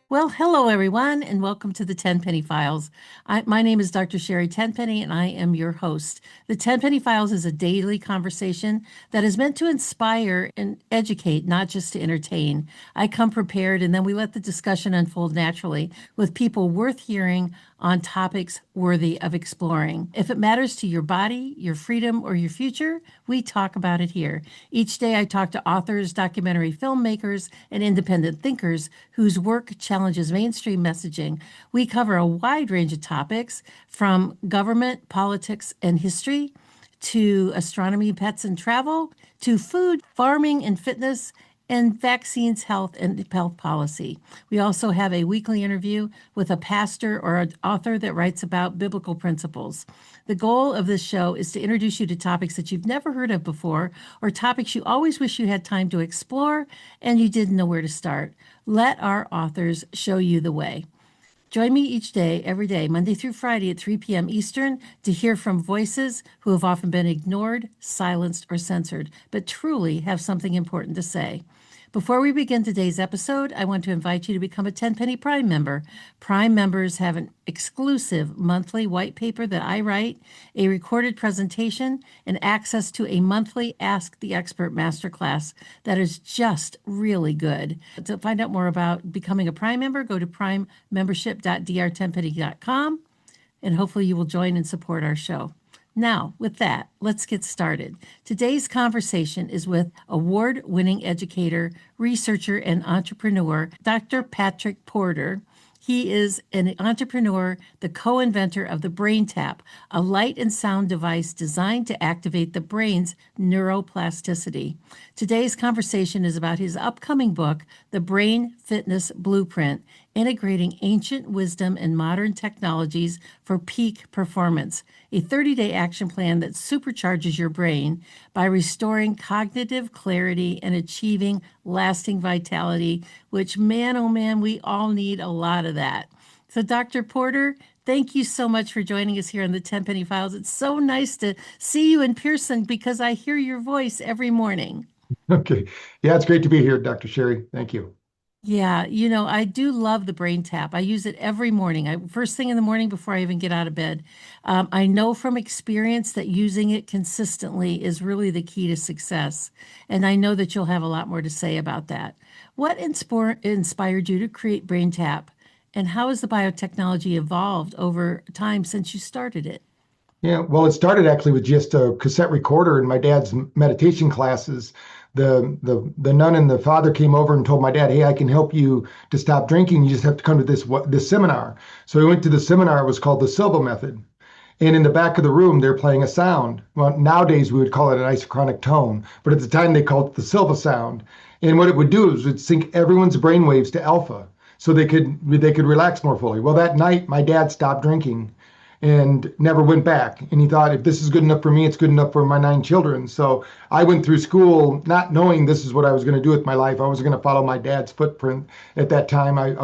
Well, hello everyone, and welcome to the Tenpenny Files. My name is Dr. Sherri Tenpenny, and I am your host. The Tenpenny Files is a daily conversation that is meant to inspire and educate, not just to entertain. I come prepared, and then we let the discussion unfold naturally with people worth hearing on topics worthy of exploring. If it matters to your body, your freedom, or your future, we talk about it here. Each day, I talk to authors, documentary filmmakers, and independent thinkers whose work challenges mainstream messaging. We cover a wide range of topics from government, politics, and history to astronomy, pets, and travel to food, farming, and fitness, and vaccines, health, and health policy. We also have a weekly interview with a pastor or an author that writes about biblical principles. The goal of this show is to introduce you to topics that you've never heard of before, or topics you always wish you had time to explore and you didn't know where to start. Let our authors show you the way. Join me each day, every day, Monday through Friday at 3 p.m. Eastern, to hear from voices who have often been ignored, silenced, or censored, but truly have something important to say. Before we begin today's episode, I want to invite you to become a Tenpenny Prime member. Prime members have an exclusive monthly white paper that I write, a recorded presentation, and access to a monthly Ask the Expert masterclass that is just really good. To find out more about becoming a Prime member, go to primemembership.drtenpenny.com, and hopefully you will join and support our show. Now, with that, let's get started. Today's conversation is with award-winning educator, researcher, and entrepreneur, Dr. Patrick Porter. He is an entrepreneur, the co-inventor of the BrainTap, a light and sound device designed to activate the brain's neuroplasticity. Today's conversation is about his upcoming book, The Brain Fitness Blueprint, integrating ancient wisdom and modern technologies for peak performance, a 30-day action plan that supercharges your brain by restoring cognitive clarity and achieving lasting vitality, which, man, oh man, we all need a lot of that. So, Dr. Porter, thank you so much for joining us here on the Tenpenny Files. It's so nice to see you in person because I hear your voice every morning. Okay. Yeah, it's great to be here, Dr. Sherri. Thank you. Yeah, I do love the brain tap. I use it every morning. First thing in the morning before I even get out of bed. I know from experience that using it consistently is really the key to success. And I know that you'll have a lot more to say about that. What inspired you to create brain tap? And how has the biotechnology evolved over time since you started it? Yeah, well, it started actually with just a cassette recorder in my dad's meditation classes. The nun and the father came over and told my dad, "Hey, I can help you to stop drinking. You just have to come to this seminar." So we went to the seminar. It was called the Silva Method. And in the back of the room, they're playing a sound. Well, nowadays we would call it an isochronic tone, but at the time they called it the Silva sound. And what it would do is it would sync everyone's brain waves to alpha, so they could relax more fully. Well, that night my dad stopped drinking and never went back. And he thought, if this is good enough for me, it's good enough for my 9 children. So I went through school not knowing this is what I was going to do with my life. I was going to follow my dad's footprint at that time. I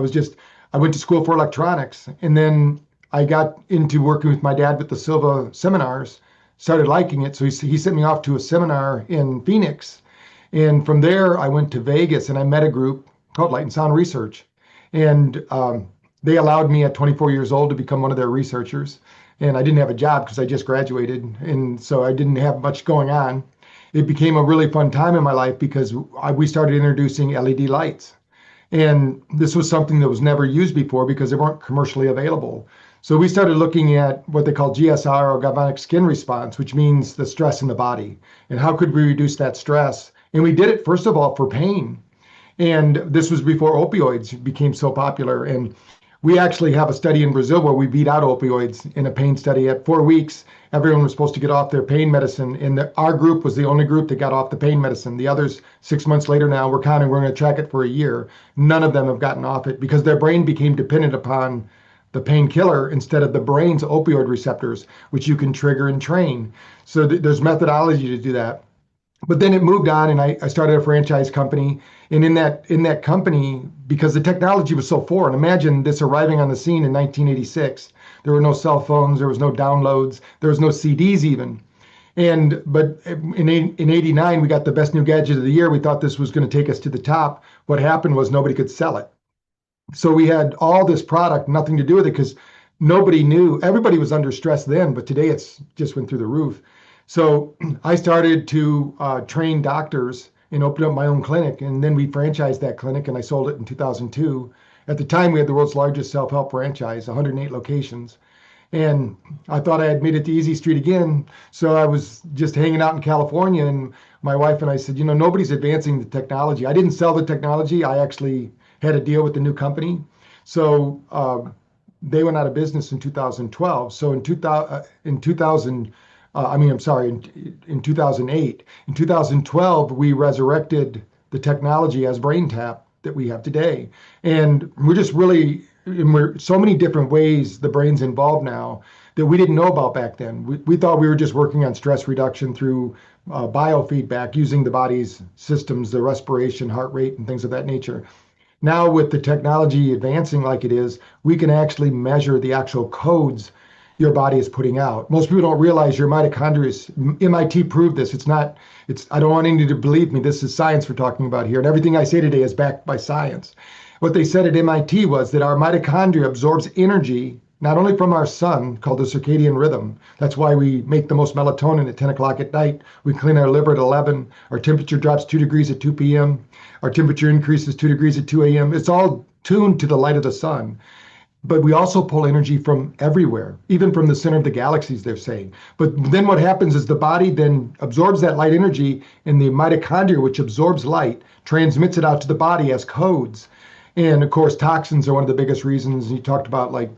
went to school for electronics. And then I got into working with my dad with the Silva seminars, started liking it. So he sent me off to a seminar in Phoenix. And from there, I went to Vegas and I met a group called Light and Sound Research. And they allowed me at 24 years old to become one of their researchers. And I didn't have a job because I just graduated. And so I didn't have much going on. It became a really fun time in my life because we started introducing LED lights. And this was something that was never used before because they weren't commercially available. So we started looking at what they call GSR, or galvanic skin response, which means the stress in the body. And how could we reduce that stress? And we did it, first of all, for pain. And this was before opioids became so popular. And we actually have a study in Brazil where we beat out opioids in a pain study. At 4 weeks, everyone was supposed to get off their pain medicine. And our group was the only group that got off the pain medicine. The others, 6 months later now, we're counting, we're going to track it for a year. None of them have gotten off it because their brain became dependent upon the painkiller instead of the brain's opioid receptors, which you can trigger and train. So there's methodology to do that. But then it moved on, and I started a franchise company. And in that company, because the technology was so foreign, imagine this arriving on the scene in 1986. There were no cell phones, there was no downloads, there was no CDs even. But in '89, we got the best new gadget of the year. We thought this was going to take us to the top. What happened was nobody could sell it. So we had all this product, nothing to do with it because nobody knew. Everybody was under stress then, but today it's just went through the roof. So I started to train doctors and open up my own clinic. And then we franchised that clinic and I sold it in 2002. At the time, we had the world's largest self-help franchise, 108 locations. And I thought I had made it to Easy Street again. So I was just hanging out in California, and my wife and I said, nobody's advancing the technology. I didn't sell the technology. I actually had a deal with the new company. So they went out of business in 2012. So in 2000, I'm sorry, in 2008. In 2012, we resurrected the technology as BrainTap that we have today. And we're just really and we're so many different ways the brain's involved now that we didn't know about back then. We thought we were just working on stress reduction through biofeedback using the body's systems, the respiration, heart rate, and things of that nature. Now, with the technology advancing like it is, we can actually measure the actual codes your body is putting out. Most people don't realize your mitochondria. MIT proved this. I don't want anybody to believe me. This is science we're talking about here. And everything I say today is backed by science. What they said at MIT was that our mitochondria absorbs energy not only from our sun, called the circadian rhythm. That's why we make the most melatonin at 10 o'clock at night. We clean our liver at 11. Our temperature drops 2 degrees at 2 p.m. Our temperature increases 2 degrees at 2 a.m. It's all tuned to the light of the sun. But we also pull energy from everywhere, even from the center of the galaxies, they're saying. But then what happens is the body then absorbs that light energy, and the mitochondria, which absorbs light, transmits it out to the body as codes. And of course, toxins are one of the biggest reasons. You talked about like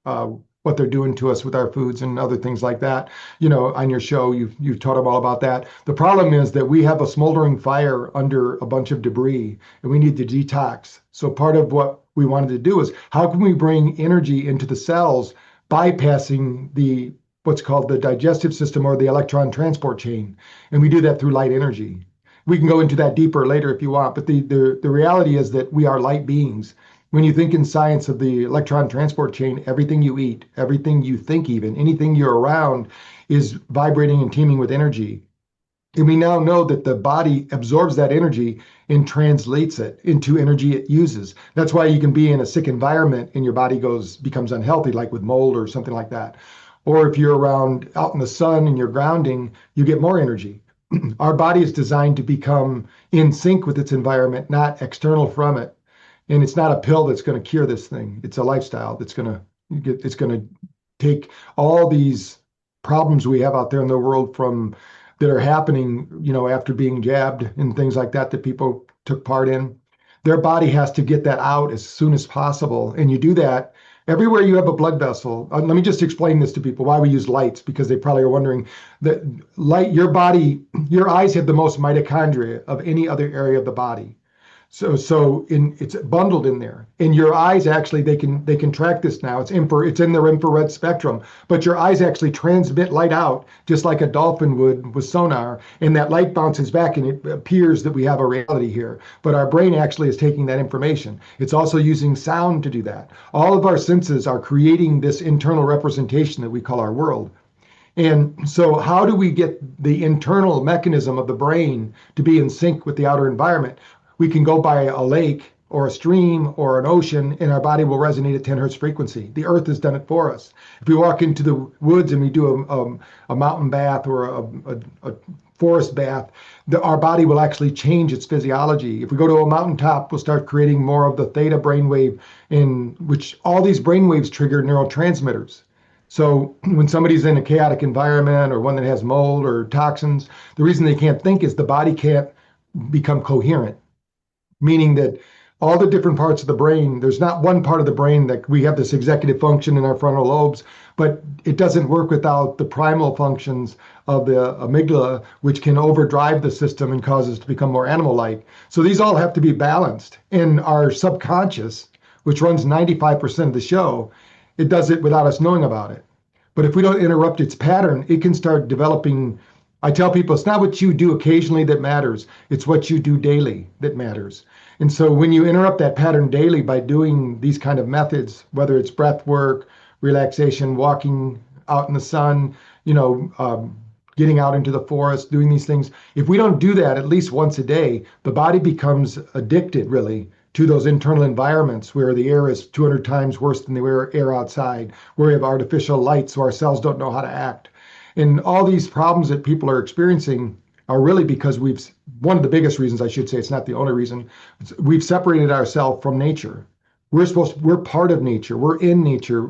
uh, what they're doing to us with our foods and other things like that. On your show, you've taught them all about that. The problem is that we have a smoldering fire under a bunch of debris, and we need to detox. So part of what we wanted to do is how can we bring energy into the cells, bypassing the what's called the digestive system or the electron transport chain, and we do that through light energy. We can go into that deeper later if you want, but the reality is that we are light beings. When you think in science of the electron transport chain, everything you eat, everything you think, even anything you're around is vibrating and teeming with energy. And we now know that the body absorbs that energy and translates it into energy it uses. That's why you can be in a sick environment and your body becomes unhealthy, like with mold or something like that. Or if you're around out in the sun and you're grounding, you get more energy. Our body is designed to become in sync with its environment, not external from it. And it's not a pill that's going to cure this thing. It's a lifestyle it's going to take all these problems we have out there in the world from that are happening, after being jabbed and things like that that people took part in. Their body has to get that out as soon as possible. And you do that everywhere you have a blood vessel. Let me just explain this to people why we use lights, because they probably are wondering that your eyes have the most mitochondria of any other area of the body. It's bundled in there. And your eyes actually they can track this now. It's in their infrared spectrum, but your eyes actually transmit light out just like a dolphin would with sonar, and that light bounces back and it appears that we have a reality here. But our brain actually is taking that information. It's also using sound to do that. All of our senses are creating this internal representation that we call our world. And so, how do we get the internal mechanism of the brain to be in sync with the outer environment? We can go by a lake or a stream or an ocean, and our body will resonate at 10 hertz frequency. The earth has done it for us. If we walk into the woods and we do a mountain bath or a forest bath, our body will actually change its physiology. If we go to a mountaintop, we'll start creating more of the theta brainwave, in which all these brainwaves trigger neurotransmitters. So when somebody's in a chaotic environment or one that has mold or toxins, the reason they can't think is the body can't become coherent, meaning that all the different parts of the brain, there's not one part of the brain that we have this executive function in our frontal lobes, but it doesn't work without the primal functions of the amygdala, which can overdrive the system and cause us to become more animal-like. So these all have to be balanced. In our subconscious, which runs 95% of the show, it does it without us knowing about it. But if we don't interrupt its pattern, it can start developing. I tell people it's not what you do occasionally that matters, it's what you do daily that matters. And so when you interrupt that pattern daily by doing these kind of methods, whether it's breath work, relaxation, walking out in the sun, getting out into the forest, doing these things, if we don't do that at least once a day, the body becomes addicted really to those internal environments where the air is 200 times worse than the air outside, where we have artificial light so our cells don't know how to act. And all these problems that people are experiencing are really because one of the biggest reasons, I should say, it's not the only reason, we've separated ourselves from nature. We're part of nature. We're in nature.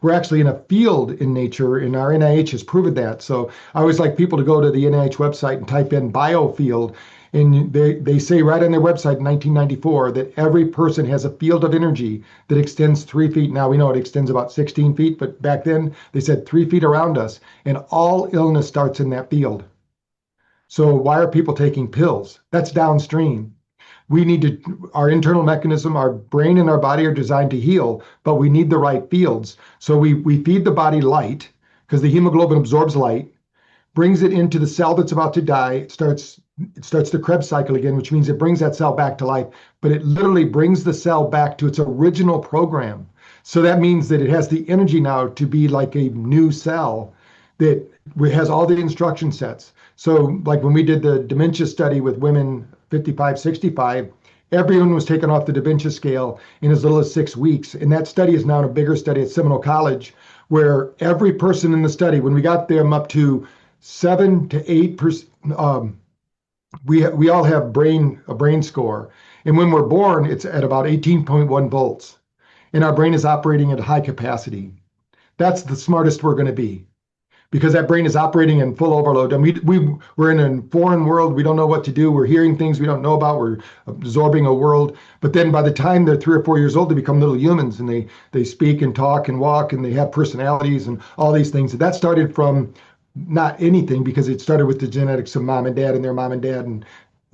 We're actually in a field in nature, and our NIH has proven that. So I always like people to go to the NIH website and type in biofield. And they say right on their website in 1994 that every person has a field of energy that extends 3 feet. Now we know it extends about 16 feet, but back then they said 3 feet around us, and all illness starts in that field. So why are people taking pills? That's downstream. Our internal mechanism, our brain and our body are designed to heal, but we need the right fields. So we feed the body light because the hemoglobin absorbs light, brings it into the cell that's about to die. It starts the Krebs cycle again, which means it brings that cell back to life, but it literally brings the cell back to its original program. So that means that it has the energy now to be like a new cell that has all the instruction sets. So like when we did the dementia study with women 55, 65, everyone was taken off the dementia scale in as little as 6 weeks. And that study is now a bigger study at Seminole College, where every person in the study, when we got them up to 7 to 8%, we all have a brain score. And when we're born, it's at about 18.1 volts. And our brain is operating at high capacity. That's the smartest we're going to be, because that brain is operating in full overload. And we're in a foreign world. We don't know what to do. We're hearing things we don't know about. We're absorbing a world. But then by the time they're 3 or 4 years old, they become little humans, and they speak and talk and walk, and they have personalities and all these things. And that started from not anything, because it started with the genetics of mom and dad and their mom and dad. And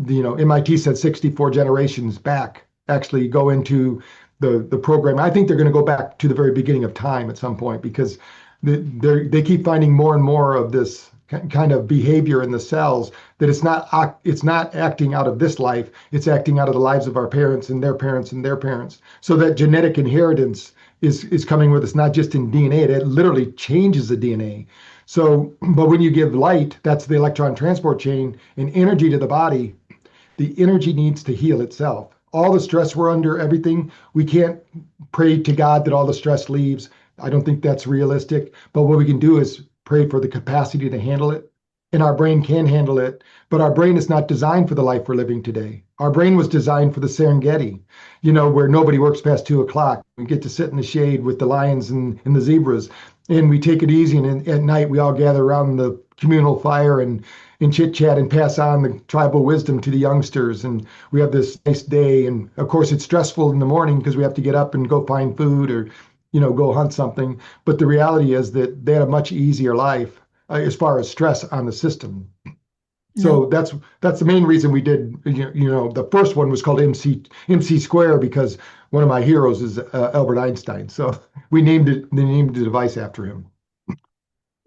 MIT said 64 generations back actually go into the program. I think they're going to go back to the very beginning of time at some point, because they keep finding more and more of this kind of behavior in the cells, that it's not acting out of this life, it's acting out of the lives of our parents and their parents and their parents. So that genetic inheritance is coming with us, not just in DNA, it literally changes the DNA. So, but when you give light, that's the electron transport chain, and energy to the body, the energy needs to heal itself. All the stress we're under, everything, we can't pray to God that all the stress leaves. I don't think that's realistic. But what we can do is pray for the capacity to handle it. And our brain can handle it. But our brain is not designed for the life we're living today. Our brain was designed for the Serengeti, where nobody works past 2 o'clock. We get to sit in the shade with the lions and the zebras. And we take it easy. And at night, we all gather around the communal fire and chit chat and pass on the tribal wisdom to the youngsters. And we have this nice day. And of course, it's stressful in the morning because we have to get up and go find food or go hunt something. But the reality is that they had a much easier life as far as stress on the system. So that's the main reason we did. The first one was called MC Square because one of my heroes is Albert Einstein. So they named the device after him.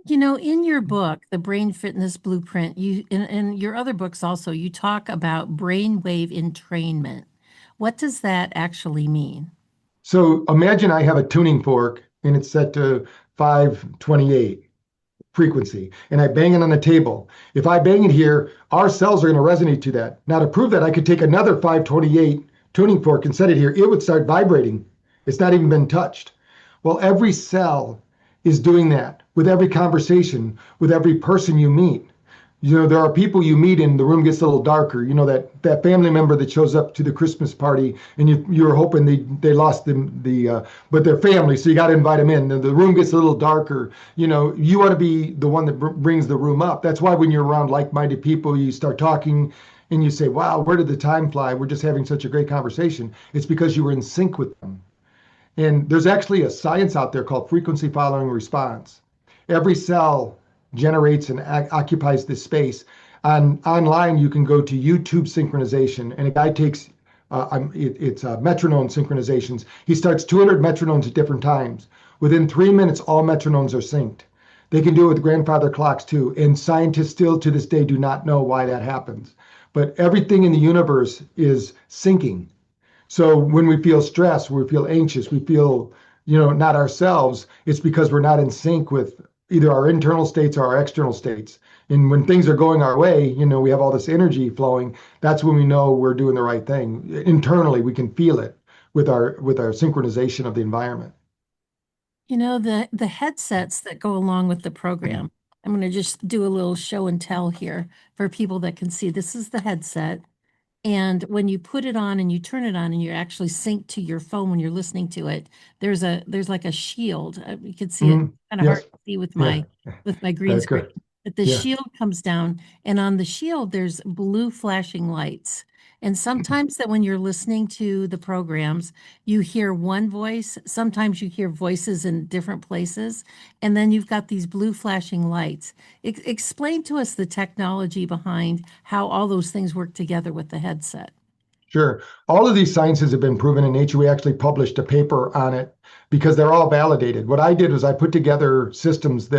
In your book, The Brain Fitness Blueprint, in your other books also, you talk about brainwave entrainment. What does that actually mean? So imagine I have a tuning fork and it's set to 528 frequency, and I bang it on the table. If I bang it here, our cells are going to resonate to that. Now, to prove that, I could take another 528 tuning fork and set it here. It would start vibrating. It's not even been touched. Well, every cell is doing that with every conversation, with every person you meet. There are people you meet and the room gets a little darker. That family member that shows up to the Christmas party and you're hoping they lost but they're family, so you got to invite them in. The room gets a little darker. You want to be the one that brings the room up. That's why when you're around like-minded people, you start talking and you say, wow, where did the time fly? We're just having such a great conversation. It's because you were in sync with them. And there's actually a science out there called frequency following response. Every cell generates and occupies this space. Online, you can go to YouTube synchronization, and a guy takes it's metronome synchronizations. He starts 200 metronomes at different times. Within 3 minutes, all metronomes are synced. They can do it with grandfather clocks too, and scientists still to this day do not know why that happens. But everything in the universe is syncing. So when we feel stressed, we feel anxious, we feel not ourselves, it's because we're not in sync with either our internal states or our external states. And when things are going our way, we have all this energy flowing. That's when we know we're doing the right thing. Internally, we can feel it with our synchronization of the environment. The headsets that go along with the program. I'm going to just do a little show and tell here for people that can see. This is the headset. And when you put it on and you turn it on and you actually sync to your phone when you're listening to it, there's like a shield. You can see it Mhm. kind of hard Yes. to see with Yeah. my green That's screen. good. But the Yeah. shield comes down, and on the shield there's blue flashing lights. And sometimes that when you're listening to the programs, you hear one voice, sometimes you hear voices in different places, and then you've got these blue flashing lights. Explain to us the technology behind how all those things work together with the headset. Sure. All of these sciences have been proven in nature. We actually published a paper on it because they're all validated. What I did was I put together systems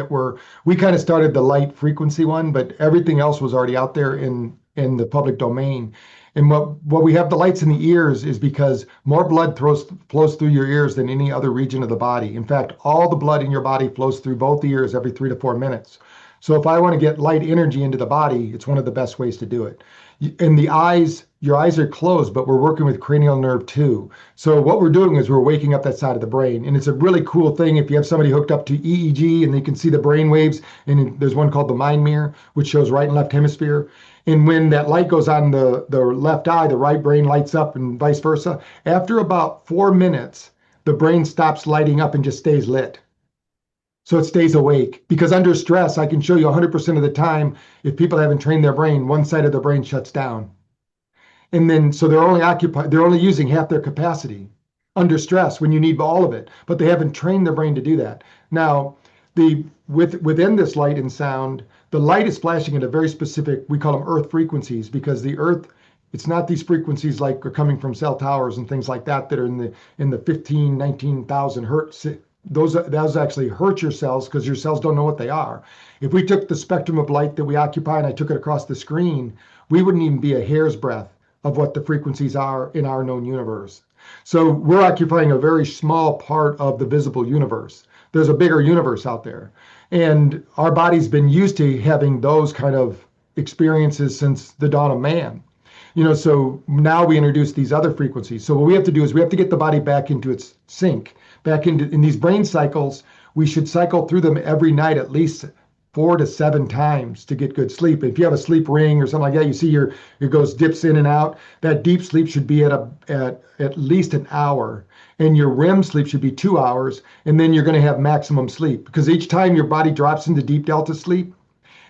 we kind of started the light frequency one, but everything else was already out there in the public domain. And what we have the lights in the ears is because more blood flows through your ears than any other region of the body. In fact, all the blood in your body flows through both ears every 3 to 4 minutes. So if I want to get light energy into the body, it's one of the best ways to do it. And the eyes, your eyes are closed, but we're working with cranial nerve too. So what we're doing is we're waking up that side of the brain. And it's a really cool thing if you have somebody hooked up to EEG and they can see the brain waves. And there's one called the mind mirror, which shows right and left hemisphere. And when that light goes on the left eye, the right brain lights up and vice versa. After about 4 minutes, the brain stops lighting up and just stays lit. So it stays awake. Because under stress, I can show you 100% of the time, if people haven't trained their brain, one side of the brain shuts down. And then, so they're only using half their capacity under stress when you need all of it, but they haven't trained their brain to do that. Now, within this light and sound, the light is flashing at a very specific, we call them earth frequencies, because the earth, it's not these frequencies like are coming from cell towers and things like that are in the 15, 19,000 hertz. Those actually hurt your cells because your cells don't know what they are. If we took the spectrum of light that we occupy and I took it across the screen, we wouldn't even be a hair's breadth of what the frequencies are in our known universe. So we're occupying a very small part of the visible universe. There's a bigger universe out there. And our body's been used to having those kind of experiences since the dawn of man. So now we introduce these other frequencies. So what we have to do is we have to get the body back into its sync, back into in these brain cycles. We should cycle through them every night at least 4 to 7 times to get good sleep. If you have a sleep ring or something like that, you see it goes dips in and out. That deep sleep should be at least an hour, and your REM sleep should be 2 hours, and then you're going to have maximum sleep because each time your body drops into deep delta sleep,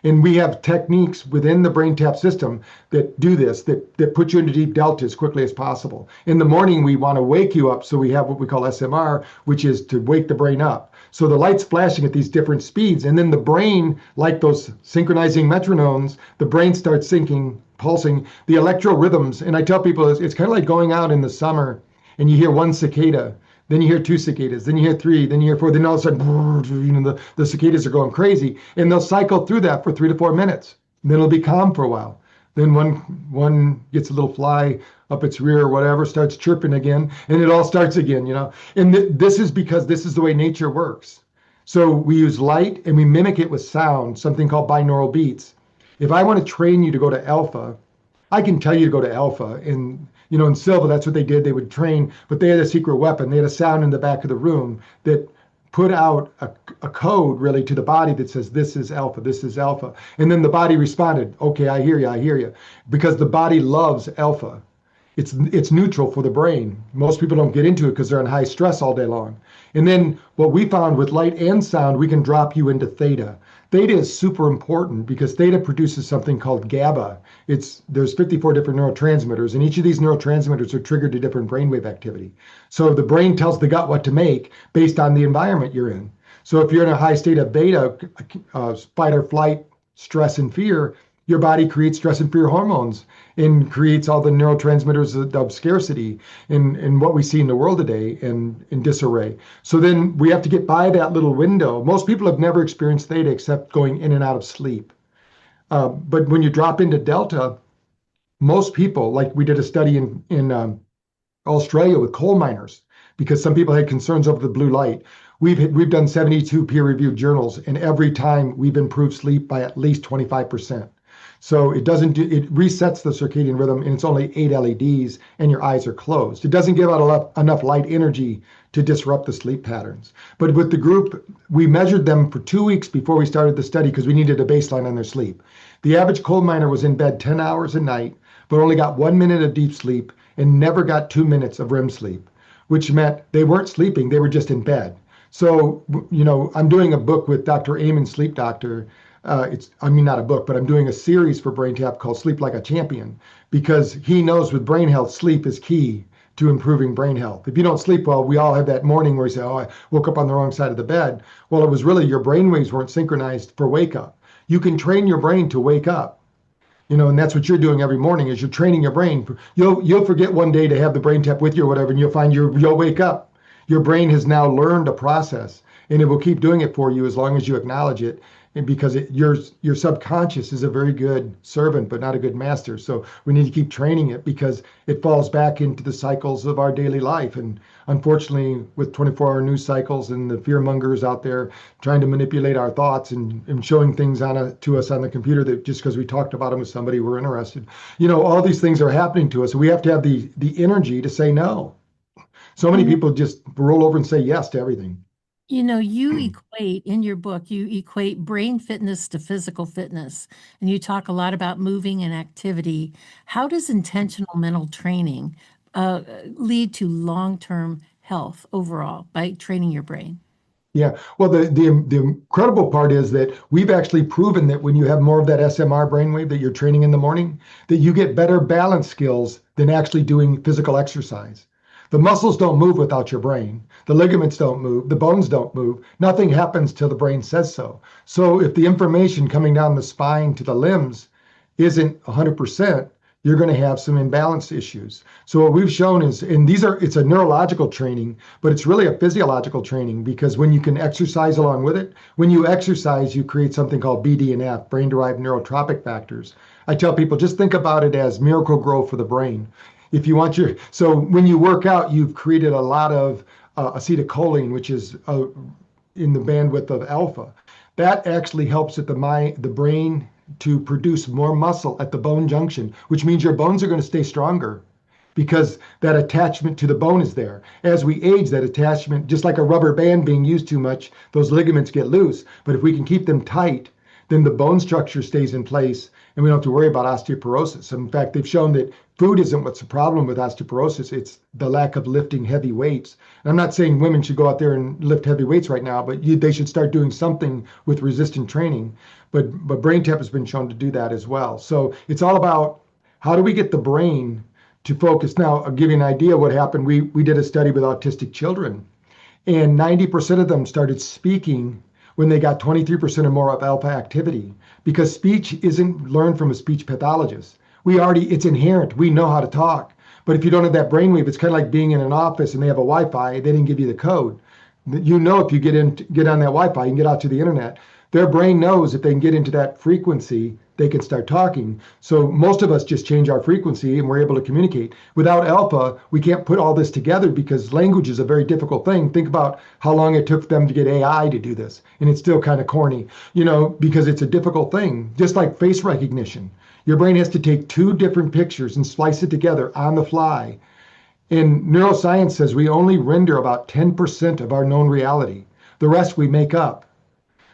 and we have techniques within the brain tap system that do this, that put you into deep delta as quickly as possible. In the morning, we want to wake you up. So we have what we call SMR, which is to wake the brain up. So the light's flashing at these different speeds. And then the brain, like those synchronizing metronomes, the brain starts syncing, pulsing the electro rhythms. And I tell people it's kind of like going out in the summer and you hear one cicada, then you hear two cicadas, then you hear three, then you hear four, then all of a sudden, the cicadas are going crazy. And they'll cycle through that for 3 to 4 minutes. And then it'll be calm for a while. Then one gets a little fly up its rear or whatever, starts chirping again, and it all starts again. And this is because this is the way nature works. So we use light and we mimic it with sound, something called binaural beats. If I want to train you to go to alpha, I can tell you to go to alpha. And in Silva, that's what they did. They would train, but they had a secret weapon. They had a sound in the back of the room that put out a code really to the body that says, this is alpha, this is alpha. And then the body responded, okay, I hear you. Because the body loves alpha. It's neutral for the brain. Most people don't get into it because they're in high stress all day long. And then what we found with light and sound, we can drop you into theta. Theta is super important because theta produces something called GABA. There's 54 different neurotransmitters, and each of these neurotransmitters are triggered to different brainwave activity. So the brain tells the gut what to make based on the environment you're in. So if you're in a high state of beta, fight or flight, stress and fear, your body creates stress and fear hormones and creates all the neurotransmitters of scarcity and what we see in the world today in disarray. So then we have to get by that little window. Most people have never experienced theta except going in and out of sleep. But when you drop into delta, most people, like we did a study in Australia with coal miners. because some people had concerns over the blue light. We've done 72 peer-reviewed journals, and every time we've improved sleep by at least 25%. So it resets the circadian rhythm, and it's only 8 LEDs, and your eyes are closed. It doesn't give out enough light energy to disrupt the sleep patterns. But with the group, we measured them for 2 weeks before we started the study because we needed a baseline on their sleep. The average coal miner was in bed 10 hours a night, but only got 1 minute of deep sleep and never got 2 minutes of REM sleep, which meant they weren't sleeping, they were just in bed. So, I'm doing a book with Dr. Amen, sleep doctor. Not a book, but I'm doing a series for BrainTap called Sleep Like a Champion, because he knows with brain health, sleep is key to improving brain health. If you don't sleep well, we all have that morning where you say, oh, I woke up on the wrong side of the bed. Well, it was really your brain waves weren't synchronized for wake up. You can train your brain to wake up. And that's what you're doing every morning is you're training your brain. You'll forget one day to have the brain tap with you or whatever, and you'll find you'll wake up. Your brain has now learned a process, and it will keep doing it for you as long as you acknowledge it. And because your subconscious is a very good servant, but not a good master. So we need to keep training it because it falls back into the cycles of our daily life. And unfortunately, with 24-hour news cycles and the fear mongers out there trying to manipulate our thoughts and showing things to us on the computer that just because we talked about them with somebody we're interested, all these things are happening to us. We have to have the energy to say no. So many You know, people just roll over and say yes to everything. you equate in your book, you equate brain fitness to physical fitness, and you talk a lot about moving and activity. How does intentional mental training lead to long-term health overall by training your brain? Yeah. Well, the incredible part is that we've actually proven that when you have more of that SMR brainwave that you're training in the morning, that you get better balance skills than actually doing physical exercise. The muscles don't move without your brain. The ligaments don't move. The bones don't move. Nothing happens till the brain says so. So if the information coming down the spine to the limbs isn't 100%, you're going to have some imbalance issues. So what we've shown is, and it's a neurological training, but it's really a physiological training because when you can exercise along with it, when you exercise, you create something called BDNF, brain-derived neurotropic factors. I tell people, just think about it as miracle grow for the brain. So when you work out, you've created a lot of acetylcholine, which is in the bandwidth of alpha. That actually helps the brain to produce more muscle at the bone junction, which means your bones are going to stay stronger because that attachment to the bone is there. As we age, that attachment, just like a rubber band being used too much, those ligaments get loose. But if we can keep them tight, then the bone structure stays in place and we don't have to worry about osteoporosis. In fact, they've shown that food isn't what's the problem with osteoporosis, it's the lack of lifting heavy weights. And I'm not saying women should go out there and lift heavy weights right now, but they should start doing something with resistant training. But BrainTap has been shown to do that as well. So it's all about how do we get the brain to focus. Now, I'll give you an idea what happened. We did a study with autistic children, and 90% of them started speaking when they got 23% or more of alpha activity, because speech isn't learned from a speech pathologist. It's inherent. We know how to talk. But if you don't have that brainwave, it's kind of like being in an office and they have a Wi-Fi, they didn't give you the code. If you get on that Wi-Fi, you can get out to the internet. Their brain knows if they can get into that frequency, they can start talking. So most of us just change our frequency and we're able to communicate. Without alpha, we can't put all this together because language is a very difficult thing. Think about how long it took them to get AI to do this. And it's still kind of corny, because it's a difficult thing. Just like face recognition. Your brain has to take two different pictures and splice it together on the fly. And neuroscience says we only render about 10% of our known reality. The rest we make up.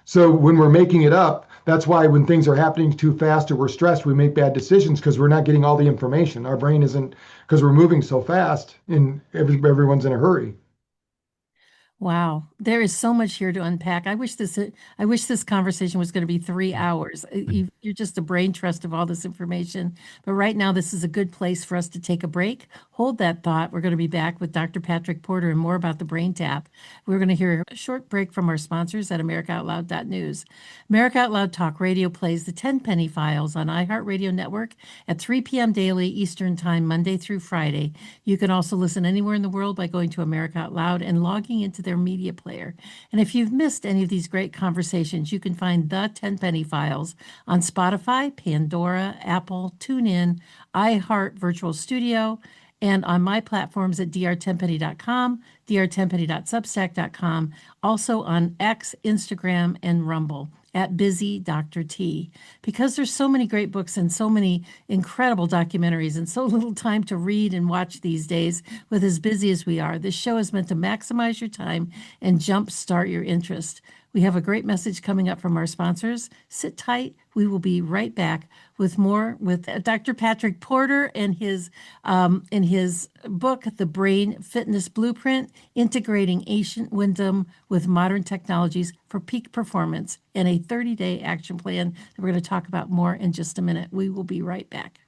So when we're making it up, that's why when things are happening too fast or we're stressed, we make bad decisions because we're not getting all the information. Our brain isn't, because we're moving so fast and everyone's in a hurry. Wow, there is so much here to unpack. I wish this conversation was going to be 3 hours. You're just a brain trust of all this information. But right now, this is a good place for us to take a break. Hold that thought. We're going to be back with Dr. Patrick Porter and more about the brain tap. We're going to hear a short break from our sponsors at AmericaOutloud.news. America Out Loud Talk Radio plays the Tenpenny Files on iHeartRadio Network at 3 p.m. daily Eastern Time, Monday through Friday. You can also listen anywhere in the world by going to America Out Loud and logging into their media player. And if you've missed any of these great conversations, you can find the Tenpenny Files on Spotify, Pandora, Apple, TuneIn, iHeart Virtual Studio, and on my platforms at drtenpenny.com, drtenpenny.substack.com, also on X, Instagram, and Rumble at Busy Dr. T. Because there's so many great books and so many incredible documentaries and so little time to read and watch these days with as busy as we are, this show is meant to maximize your time and jumpstart your interest. We have a great message coming up from our sponsors. Sit tight. We will be right back with more with Dr. Patrick Porter and his book, The Brain Fitness Blueprint, Integrating Ancient Wisdom with Modern Technologies for Peak Performance, and a 30-day action plan that we're going to talk about more in just a minute. We will be right back.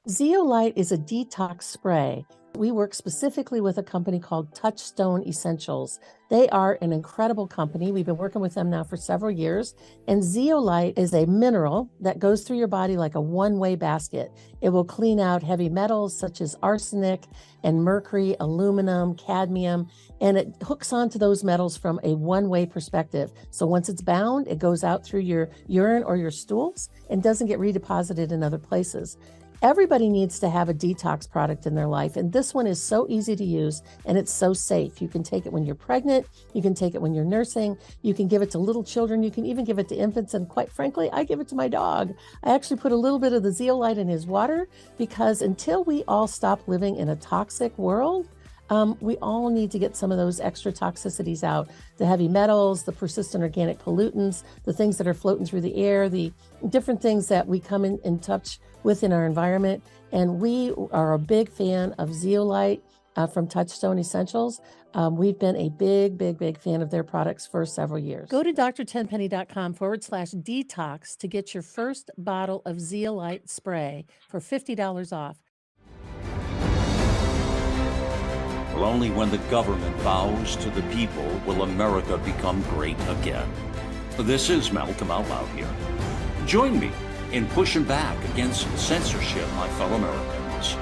Zeolite is a detox spray. We work specifically with a company called Touchstone Essentials. They are an incredible company. We've been working with them now for several years. And zeolite is a mineral that goes through your body like a one-way basket. It will clean out heavy metals such as arsenic and mercury, aluminum, cadmium, and it hooks onto those metals from a one-way perspective. So once it's bound, it goes out through your urine or your stools and doesn't get redeposited in other places. Everybody needs to have a detox product in their life, and this one is so easy to use and it's so safe. You can take it when you're pregnant, you can take it when you're nursing, you can give it to little children, you can even give it to infants, and quite frankly, I give it to my dog. I actually put a little bit of the zeolite in his water because until we all stop living in a toxic world, we all need to get some of those extra toxicities out. The heavy metals, the persistent organic pollutants, the things that are floating through the air, the different things that we come in touch with in our environment. And we are a big fan of zeolite from Touchstone Essentials. We've been a big fan of their products for several years. Go to drtenpenny.com/detox to get your first bottle of zeolite spray for $50 off. Well, only when the government bows to the people will America become great again. This is Malcolm Out Loud here. Join me in pushing back against censorship, my fellow Americans.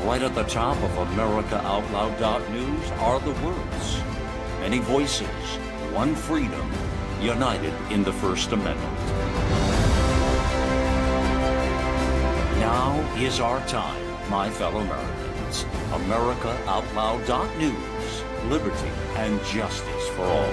Right at the top of AmericaOutloud.news are the words: many voices, one freedom, united in the First Amendment. Now is our time, my fellow Americans. AmericaOutloud.news, liberty and justice for all.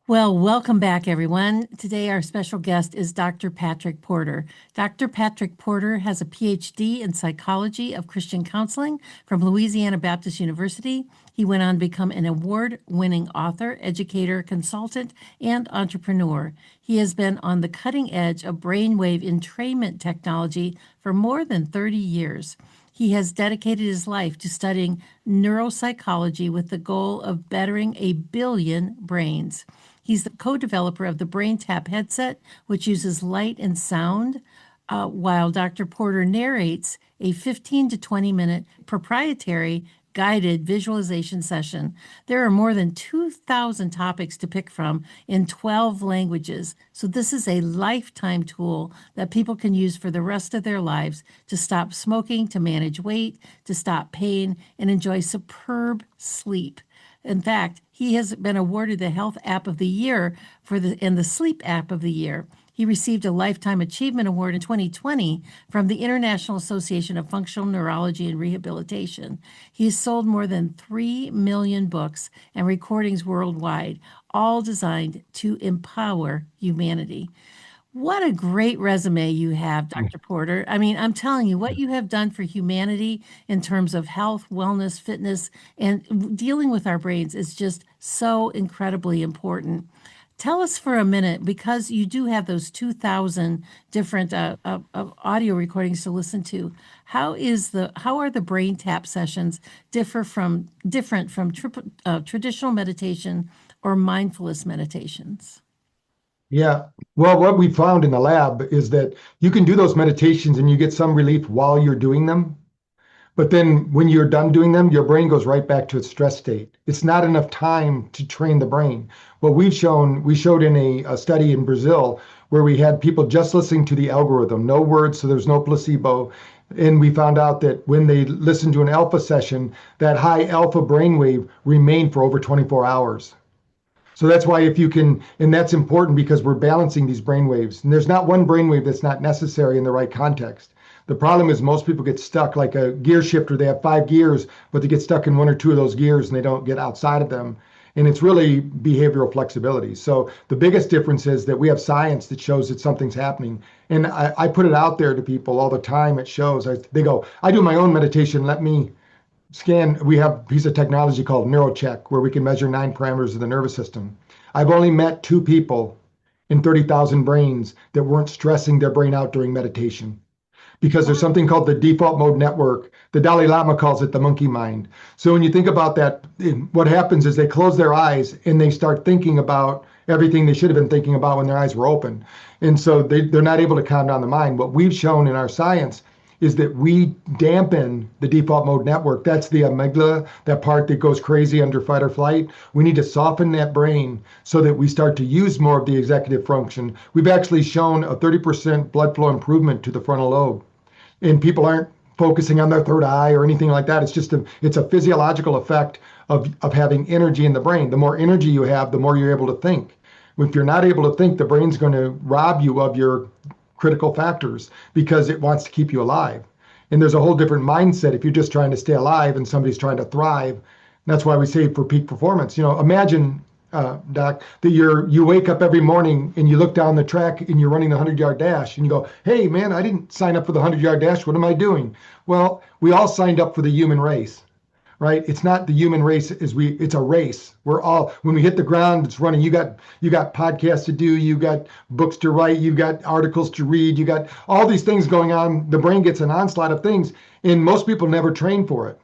Well, welcome back, everyone. Today, our special guest is Dr. Patrick Porter. Dr. Patrick Porter has a PhD in psychology of Christian counseling from Louisiana Baptist University. He went on to become an award-winning author, educator, consultant, and entrepreneur. He has been on the cutting edge of brainwave entrainment technology for more than 30 years. He has dedicated his life to studying neuropsychology with the goal of bettering 1 billion brains. He's the co-developer of the BrainTap headset, which uses light and sound, while Dr. Porter narrates a 15 to 20-minute proprietary guided visualization session. There are more than 2,000 topics to pick from in 12 languages. So this is a lifetime tool that people can use for the rest of their lives to stop smoking, to manage weight, to stop pain, and enjoy superb sleep. In fact, he has been awarded the Health App of the Year and the Sleep App of the Year. He received a Lifetime Achievement Award in 2020 from the International Association of Functional Neurology and Rehabilitation. He has sold more than 3 million books and recordings worldwide, all designed to empower humanity. What a great resume you have, Dr. Porter. I mean, I'm telling you, what you have done for humanity in terms of health, wellness, fitness, and dealing with our brains is just so incredibly important. Tell us for a minute, because you do have those 2,000 different audio recordings to listen to. How are the BrainTap sessions different from traditional meditation or mindfulness meditations? Yeah. Well, what we found in the lab is that you can do those meditations and you get some relief while you're doing them. But then when you're done doing them, your brain goes right back to its stress state. It's not enough time to train the brain. What we showed in a study in Brazil where we had people just listening to the algorithm, no words, so there's no placebo. And we found out that when they listened to an alpha session, that high alpha brainwave remained for over 24 hours. So that's why and that's important because we're balancing these brain waves. And there's not one brain wave that's not necessary in the right context. The problem is most people get stuck like a gear shifter. They have 5 gears, but they get stuck in one or two of those gears and they don't get outside of them. And it's really behavioral flexibility. So the biggest difference is that we have science that shows that something's happening. And I put it out there to people all the time. It shows. They go, I do my own meditation. Let me scan. We have a piece of technology called NeuroCheck where we can measure 9 parameters of the nervous system. I've only met 2 people in 30,000 brains that weren't stressing their brain out during meditation, because there's something called the default mode network. The Dalai Lama calls it the monkey mind. So when you think about that, what happens is they close their eyes and they start thinking about everything they should have been thinking about when their eyes were open. And so they're not able to calm down the mind. What we've shown in our science is that we dampen the default mode network. That's the amygdala, that part that goes crazy under fight or flight. We need to soften that brain so that we start to use more of the executive function. We've actually shown a 30% blood flow improvement to the frontal lobe. And people aren't focusing on their third eye or anything like that. It's just it's a physiological effect of having energy in the brain. The more energy you have, the more you're able to think. If you're not able to think, the brain's going to rob you of your critical factors because it wants to keep you alive. And there's a whole different mindset if you're just trying to stay alive and somebody's trying to thrive. And that's why we say for peak performance, imagine, Doc, that you wake up every morning and you look down the track and you're running the 100-yard dash and you go, hey man, I didn't sign up for the 100-yard dash. What am I doing? Well, we all signed up for the human race. Right? It's not the human race, it's a race. We're all, when we hit the ground, it's running. You got podcasts to do, you got books to write, you got articles to read, you got all these things going on. The brain gets an onslaught of things, and most people never train for it.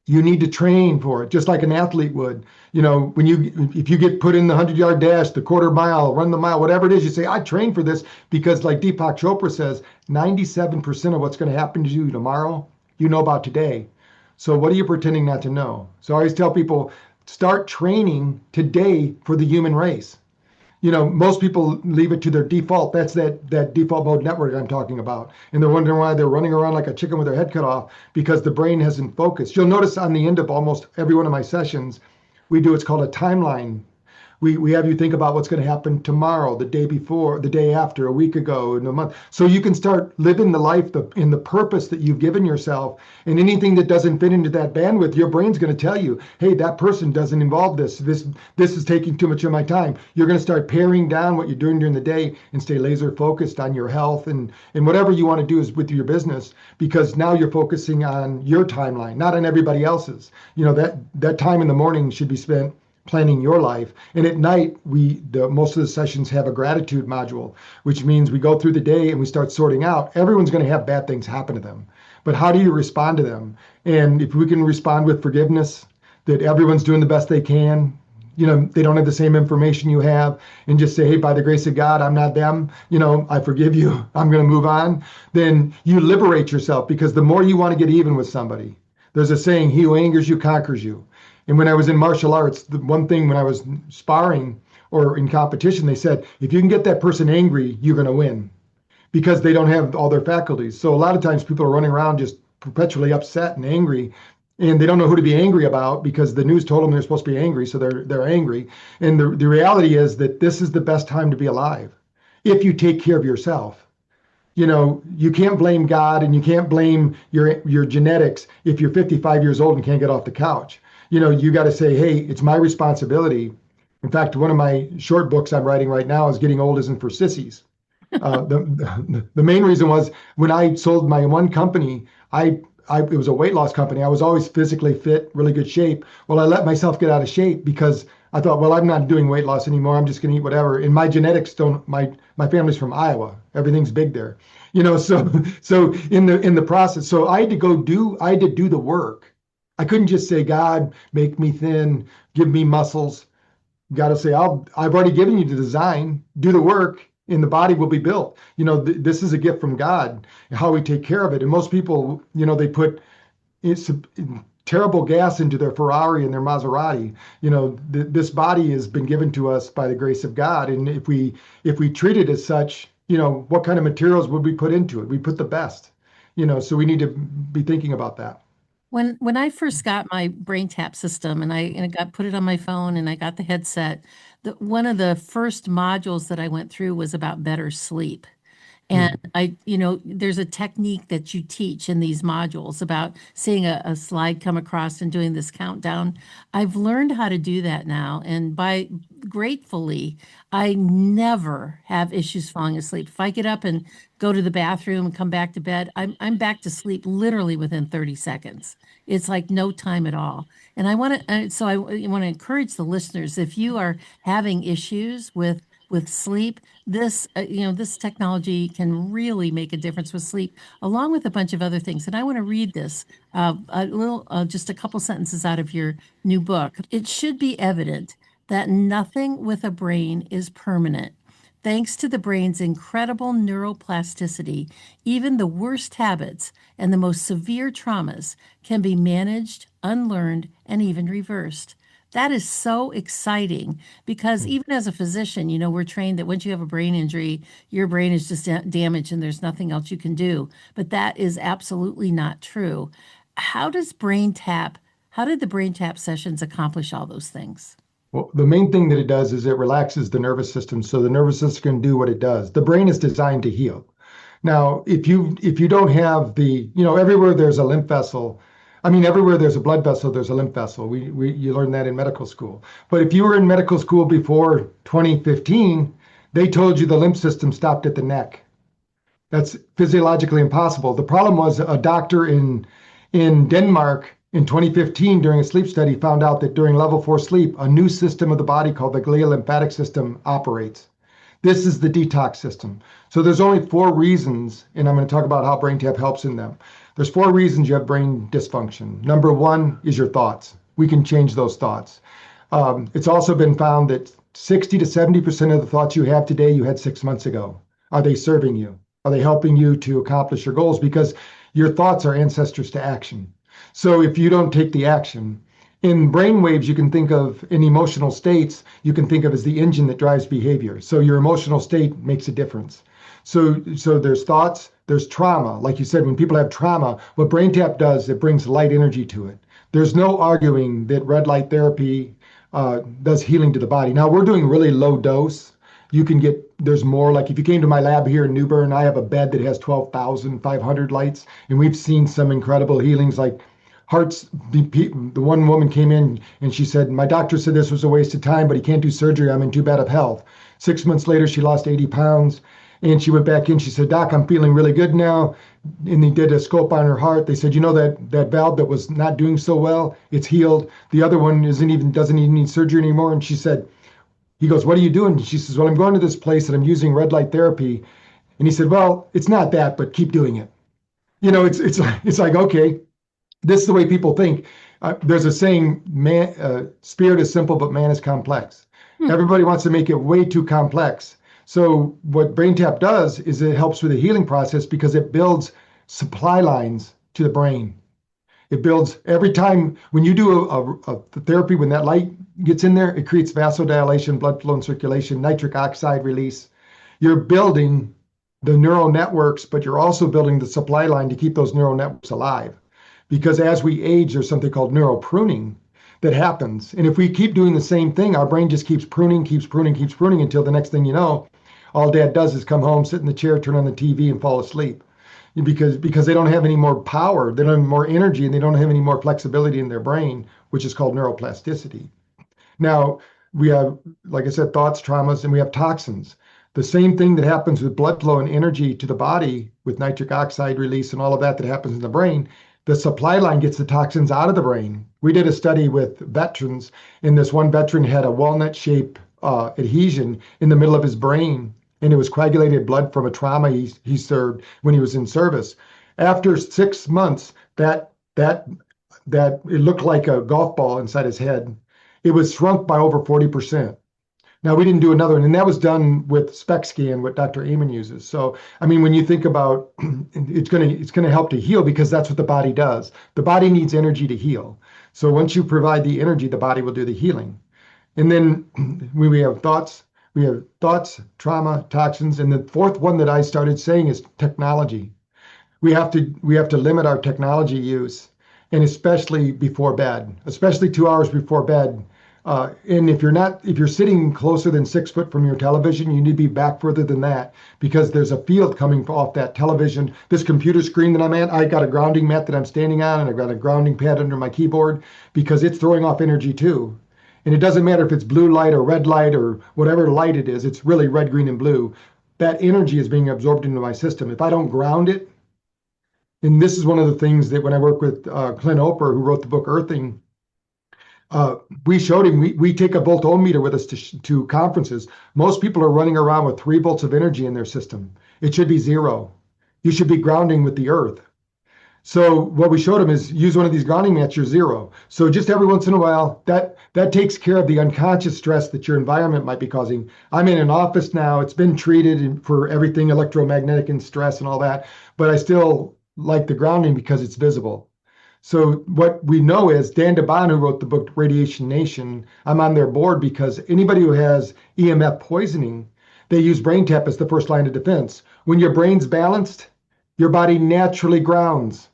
You need to train for it, just like an athlete would. If you get put in the 100-yard dash, the quarter mile, run the mile, whatever it is, you say, I train for this, because like Deepak Chopra says, 97% of what's going to happen to you tomorrow, you know about today. So what are you pretending not to know? So I always tell people, start training today for the human race. Most people leave it to their default. That's that default mode network I'm talking about. And they're wondering why they're running around like a chicken with their head cut off, because the brain hasn't focused. You'll notice on the end of almost every one of my sessions, we do what's called a timeline. We have you think about what's going to happen tomorrow, the day before, the day after, a week ago, in a month. So you can start living the life in the purpose that you've given yourself. And anything that doesn't fit into that bandwidth, your brain's going to tell you, hey, that person doesn't involve this. This is taking too much of my time. You're going to start paring down what you're doing during the day and stay laser focused on your health and whatever you want to do is with your business, because now you're focusing on your timeline, not on everybody else's. That time in the morning should be spent planning your life. And at night, most of the sessions have a gratitude module, which means we go through the day and we start sorting out. Everyone's going to have bad things happen to them, but how do you respond to them? And if we can respond with forgiveness, that everyone's doing the best they can, they don't have the same information you have, and just say, hey, by the grace of God, I'm not them, I forgive you, I'm going to move on. Then you liberate yourself, because the more you want to get even with somebody, there's a saying, he who angers you conquers you. And when I was in martial arts, the one thing when I was sparring or in competition, they said, if you can get that person angry, you're going to win, because they don't have all their faculties. So a lot of times people are running around just perpetually upset and angry, and they don't know who to be angry about, because the news told them they're supposed to be angry. So they're angry. And the reality is that this is the best time to be alive if you take care of yourself. You can't blame God and you can't blame your genetics if you're 55 years old and can't get off the couch. You got to say, hey, it's my responsibility. In fact, one of my short books I'm writing right now is Getting Old Isn't for Sissies. The main reason was when I sold my one company, it was a weight loss company. I was always physically fit, really good shape. Well, I let myself get out of shape because I thought, well, I'm not doing weight loss anymore. I'm just going to eat whatever. And my genetics don't. My family's from Iowa. Everything's big there. So in the process, so I had to do the work. I couldn't just say, God, make me thin, give me muscles. You got to say, I've already given you the design, do the work, and the body will be built. This is a gift from God, how we take care of it. And most people, they put terrible gas into their Ferrari and their Maserati. This body has been given to us by the grace of God. And if we treat it as such, what kind of materials would we put into it? We put the best, so we need to be thinking about that. When I first got my brain tap system and I put it on my phone and I got the headset, one of the first modules that I went through was about better sleep. And there's a technique that you teach in these modules about seeing a slide come across and doing this countdown. I've learned how to do that now. And by gratefully, I never have issues falling asleep. If I get up and go to the bathroom and come back to bed, I'm back to sleep literally within 30 seconds. It's like no time at all. And I want to encourage the listeners, if you are having issues with sleep, this technology can really make a difference with sleep, along with a bunch of other things. And I want to read this just a couple sentences out of your new book. It should be evident that nothing with a brain is permanent. Thanks to the brain's incredible neuroplasticity, even the worst habits and the most severe traumas can be managed, unlearned, and even reversed. That is so exciting because even as a physician, we're trained that once you have a brain injury, your brain is just damaged and there's nothing else you can do. But that is absolutely not true. How did the brain tap sessions accomplish all those things? Well, the main thing that it does is it relaxes the nervous system so the nervous system can do what it does. The brain is designed to heal. Now, if you don't have everywhere there's a lymph vessel, everywhere there's a blood vessel, there's a lymph vessel. You learned that in medical school. But if you were in medical school before 2015, they told you the lymph system stopped at the neck. That's physiologically impossible. The problem was a doctor in Denmark in 2015 during a sleep study found out that during level 4 sleep, a new system of the body called the glial lymphatic system operates. This is the detox system. So there's only 4 reasons, and I'm going to talk about how BrainTap helps in them. There's 4 reasons you have brain dysfunction. Number 1 is your thoughts. We can change those thoughts. It's also been found that 60 to 70% of the thoughts you have today, you had 6 months ago. Are they serving you? Are they helping you to accomplish your goals? Because your thoughts are ancestors to action. So if you don't take the action, in brainwaves, you can think of in emotional states, you can think of as the engine that drives behavior. So your emotional state makes a difference. So there's thoughts, there's trauma. Like you said, when people have trauma, what BrainTap does, it brings light energy to it. There's no arguing that red light therapy does healing to the body. Now we're doing really low dose. There's more, like if you came to my lab here in New Bern, I have a bed that has 12,500 lights, and we've seen some incredible healings like hearts. The one woman came in and she said, my doctor said this was a waste of time, but he can't do surgery. I'm in too bad of health. 6 months later, she lost 80 pounds. And she went back in. She said, Doc, I'm feeling really good now. And they did a scope on her heart. They said, that valve that was not doing so well, it's healed. The other one doesn't even need surgery anymore. And he goes, what are you doing? She says, well, I'm going to this place and I'm using red light therapy. And he said, well, it's not that, but keep doing it. It's like, okay, this is the way people think. There's a saying, spirit is simple, but man is complex. Everybody wants to make it way too complex. So what BrainTap does is it helps with the healing process because it builds supply lines to the brain. It builds every time when you do a therapy, when that light gets in there, it creates vasodilation, blood flow and circulation, nitric oxide release. You're building the neural networks, but you're also building the supply line to keep those neural networks alive. Because as we age, there's something called neural pruning that happens. And if we keep doing the same thing, our brain just keeps pruning until the next thing you know, all dad does is come home, sit in the chair, turn on the TV and fall asleep because they don't have any more power, they don't have more energy, and they don't have any more flexibility in their brain, which is called neuroplasticity. Now, we have, like I said, thoughts, traumas, and we have toxins. The same thing that happens with blood flow and energy to the body with nitric oxide release and all of that happens in the brain, the supply line gets the toxins out of the brain. We did a study with veterans, and this one veteran had a walnut-shaped adhesion in the middle of his brain, and it was coagulated blood from a trauma he served when he was in service. After 6 months, that it looked like a golf ball inside his head. It was shrunk by over 40%. Now, we didn't do another one, and that was done with SPECT scan, what Dr. Amen uses. So, when you think about it's going to help to heal because that's what the body does. The body needs energy to heal. So once you provide the energy, the body will do the healing. And then when we have thoughts, trauma, toxins, and the 4th one that I started saying is technology. We have to limit our technology use, and especially before bed, especially 2 hours before bed. And if you're sitting closer than 6 foot from your television, you need to be back further than that because there's a field coming off that television. This computer screen that I'm at, I got a grounding mat that I'm standing on, and I've got a grounding pad under my keyboard because it's throwing off energy too. And it doesn't matter if it's blue light or red light or whatever light it is, it's really red, green, and blue. That energy is being absorbed into my system. If I don't ground it, and this is one of the things that when I work with Clint Oper, who wrote the book Earthing, we showed him, we take a voltometer with us to conferences. Most people are running around with 3 volts of energy in their system. It should be 0. You should be grounding with the earth. So what we showed him is use one of these grounding mats, you're 0. So just every once in a while, that takes care of the unconscious stress that your environment might be causing. I'm in an office now. It's been treated for everything electromagnetic and stress and all that, but I still like the grounding because it's visible. So what we know is Dan DeBon, who wrote the book Radiation Nation, I'm on their board because anybody who has EMF poisoning, they use brain tap as the first line of defense. When your brain's balanced, your body naturally grounds.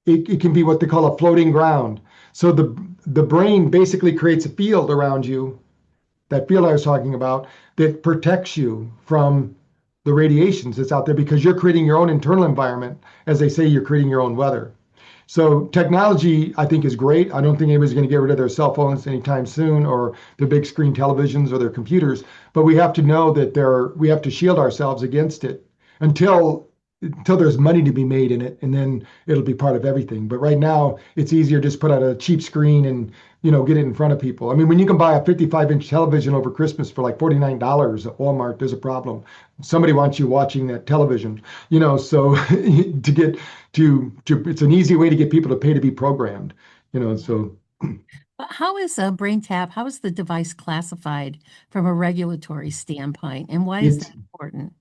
It can be what they call a floating ground. So the brain basically creates a field around you, that field I was talking about, that protects you from the radiations that's out there because you're creating your own internal environment. As they say, you're creating your own weather. So technology, I think, is great. I don't think anybody's going to get rid of their cell phones anytime soon or their big screen televisions or their computers. But we have to know that we have to shield ourselves against it until there's money to be made in it, and then it'll be part of everything. But right now, it's easier to just put out a cheap screen and get it in front of people. I mean, when you can buy a 55-inch television over Christmas for like $49 at Walmart, there's a problem. Somebody wants you watching that television, so to get to it's an easy way to get people to pay to be programmed, so. But how is a brain tap, how is the device classified from a regulatory standpoint, and why is It's that important?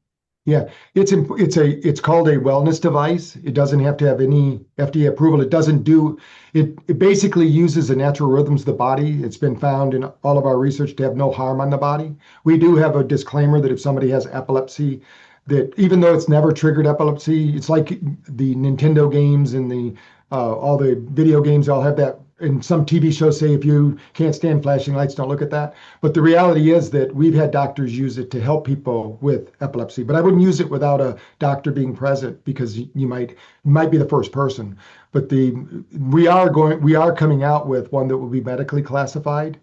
Yeah, it's called a wellness device. It doesn't have to have any FDA approval. It doesn't do it. It basically uses the natural rhythms of the body. It's been found in all of our research to have no harm on the body. We do have a disclaimer that if somebody has epilepsy, that even though it's never triggered epilepsy, it's like the Nintendo games and the all the video games all have that. And some TV shows say if you can't stand flashing lights, don't look at that. But the reality is that we've had doctors use it to help people with epilepsy. But I wouldn't use it without a doctor being present because you might be the first person. But we are coming out with one that will be medically classified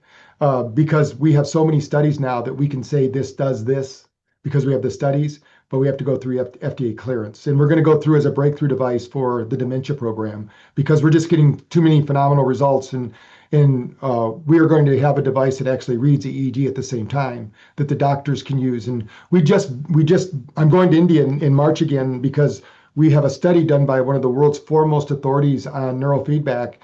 because we have so many studies now that we can say this does this because we have the studies, but we have to go through FDA clearance. And we're going to go through as a breakthrough device for the dementia program because we're just getting too many phenomenal results. And we are going to have a device that actually reads EEG at the same time that the doctors can use. And I'm going to India in March again because we have a study done by one of the world's foremost authorities on neurofeedback.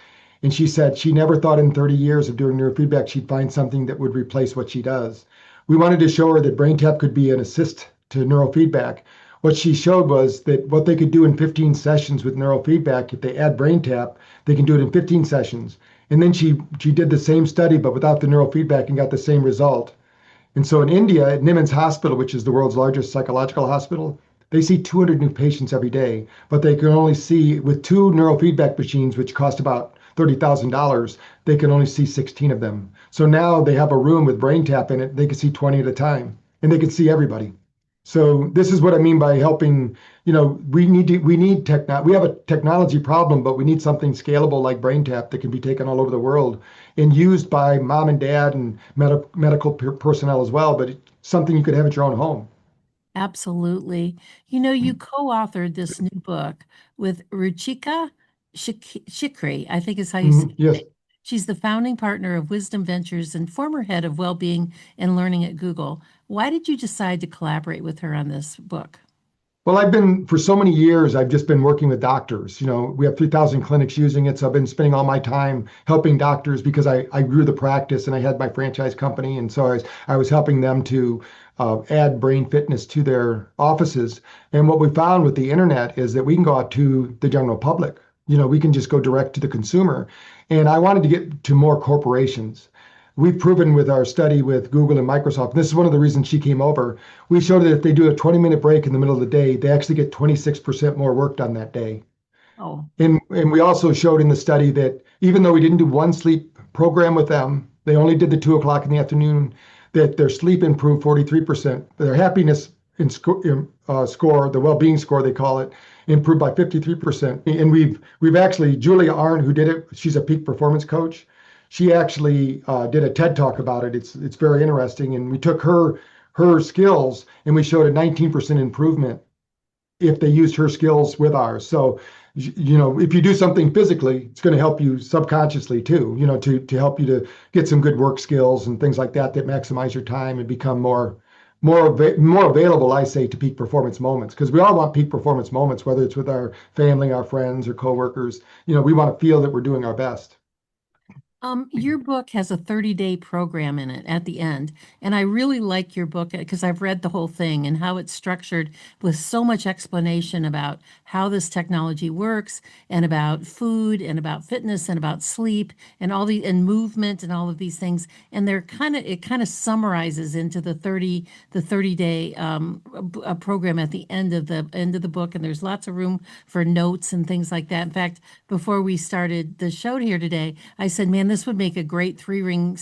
And she said she never thought in 30 years of doing neurofeedback, she'd find something that would replace what she does. We wanted to show her that BrainTap could be an assist to neurofeedback. What she showed was that what they could do in 15 sessions with neurofeedback, if they add BrainTap, they can do it in 15 sessions. And then she did the same study, but without the neurofeedback and got the same result. And so in India, at Nimmans Hospital, which is the world's largest psychological hospital, they see 200 new patients every day, but they can only see with 2 neurofeedback machines, which cost about $30,000, they can only see 16 of them. So now they have a room with BrainTap in it. They can see 20 at a time, and they can see everybody. So this is what I mean by helping. We have a technology problem, but we need something scalable like BrainTap that can be taken all over the world and used by mom and dad and medical personnel as well. But it's something you could have at your own home. Absolutely. You co-authored this new book with Ruchika Shikri, I think is how you say Yes. it. She's the founding partner of Wisdom Ventures and former head of well-being and learning at Google. Why did you decide to collaborate with her on this book? Well, for so many years, I've just been working with doctors. We have 3,000 clinics using it. So I've been spending all my time helping doctors because I grew the practice and I had my franchise company. And so I was helping them to add brain fitness to their offices. And what we found with the internet is that we can go out to the general public. We can just go direct to the consumer. And I wanted to get to more corporations. We've proven with our study with Google and Microsoft, and this is one of the reasons she came over, we showed that if they do a 20-minute break in the middle of the day, they actually get 26% more work done that day. Oh, And we also showed in the study that even though we didn't do one sleep program with them, They only did the 2 o'clock in the afternoon, that their sleep improved 43%. Their happiness score, the well-being score they call it, improved by 53%. And we've actually, Julia Arnn, who did it, she's a peak performance coach. She actually did a TED talk about it. It's very interesting. And we took her skills and we showed a 19% improvement if they used her skills with ours. So, if you do something physically, it's going to help you subconsciously too, to help you to get some good work skills and things like that maximize your time and become more available, I say, to peak performance moments. Because we all want peak performance moments, whether it's with our family, our friends, or coworkers. We want to feel that we're doing our best. Your book has a 30-day program in it at the end, and I really like your book because I've read the whole thing and how it's structured with so much explanation about how this technology works and about food and about fitness and about sleep and and movement and all of these things. And it kind of summarizes into the 30-day program at the end of the book. And there's lots of room for notes and things like that. In fact, before we started the show here today, I said, man, this would make a great three-ring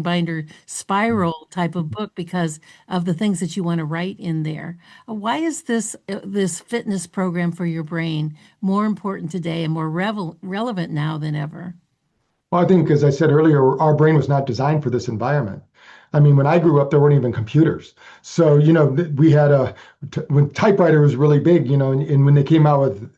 binder spiral type of book because of the things that you want to write in there. Why is this fitness program for your brain more important today and more relevant now than ever? Well, I think, as I said earlier, our brain was not designed for this environment. I mean, when I grew up, there weren't even computers. So, we had when typewriter was really big, and when they came out with,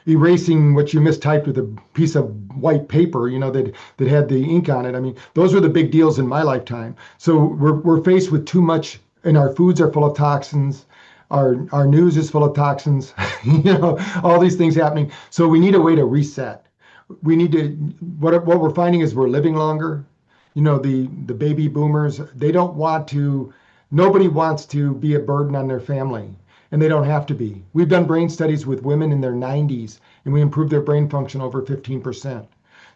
erasing what you mistyped with a piece of white paper, that had the ink on it. I mean, those were the big deals in my lifetime. So we're faced with too much, and our foods are full of toxins. Our news is full of toxins, all these things happening. So we need a way to reset. What we're finding is we're living longer. The baby boomers, nobody wants to be a burden on their family, and they don't have to be. We've done brain studies with women in their 90s, and we improved their brain function over 15%.